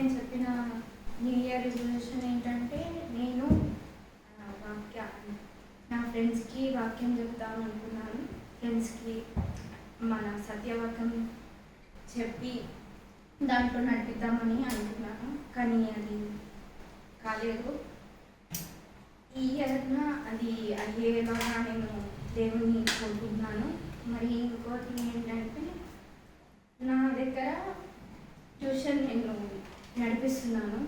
నేను చెప్పిన new year resolution ఏంటంటే నేను వాక్య నా ఫ్రెండ్స్కి వాక్యం చెప్తాను అనుకున్నాను. ఫ్రెండ్స్కి మన సత్యవాక్యం చెప్పి దాంట్లో నడిపిద్దామని అనుకున్నాను, కానీ అది కాలేదు. ఈ ఇయర్న అది అయ్యేలాగా నేను దేవుని కోరుకుంటున్నాను. మరి ఇంకోటి ఏంటంటే నా దగ్గర ట్యూషన్ నేను నడిపిస్తున్నాను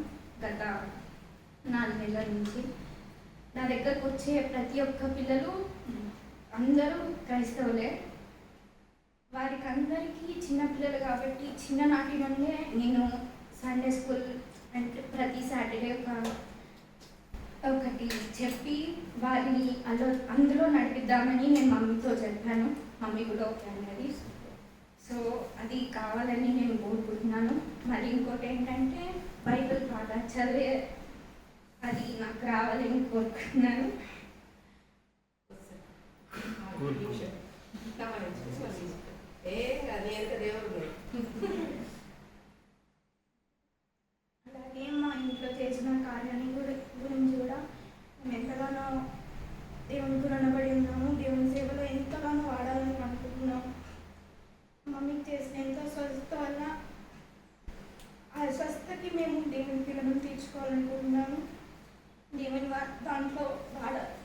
గత 4 నెలల నుంచి. నా దగ్గరకు వచ్చే ప్రతి ఒక్క పిల్లలు అందరూ క్రైస్తవులే. వారికి అందరికీ చిన్నపిల్లలు కాబట్టి చిన్ననాటి నుండే నేను సండే స్కూల్ అంటే ప్రతి సాటర్డే ఒకటి చెప్పి వారిని అందులో నడిపిద్దామని నేను మమ్మీతో చెప్పాను. మమ్మీ కూడా ఓకే అన్నది. సో అది కావాలని నేను కోరుకుంటున్నాను. మరి ఇంకోటి ఏంటంటే బైబిల్ పాట చదివే అది నాకు రావాలని కోరుకుంటున్నాను. అలాగే మా ఇంట్లో చేసిన కార్యాన్ని గురించి కూడా మేము ఎంతగానో దేవునికి రుణపడి ఉన్నాము. దేవుని సేవలో ఎంతగానో వాడాలని అనుకుంటున్నాము. మమ్మీకి చేసిన ఎంతో స్వస్థత వల్ల ఆ స్వస్థతకి మేము దేవునికి రుణం తీర్చుకోవాలనుకుంటున్నాము. దేవుని దాంట్లో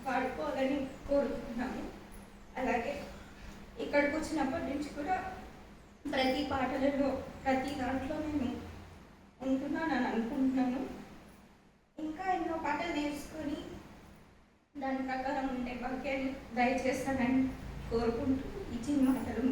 వాడుకోవాలని కోరుకుంటున్నాము. అలాగే ఇక్కడికి వచ్చినప్పటి నుంచి కూడా ప్రతి పాటలలో ప్రతి దాంట్లో నేను ఉంటున్నానని అనుకుంటున్నాను. ఇంకా ఎన్నో పాటలు నేర్చుకొని దాని ప్రకారం ఉండే వాక్యాన్ని దయచేస్తానని కోరుకుంటూ ఈ చిన్న మాటలు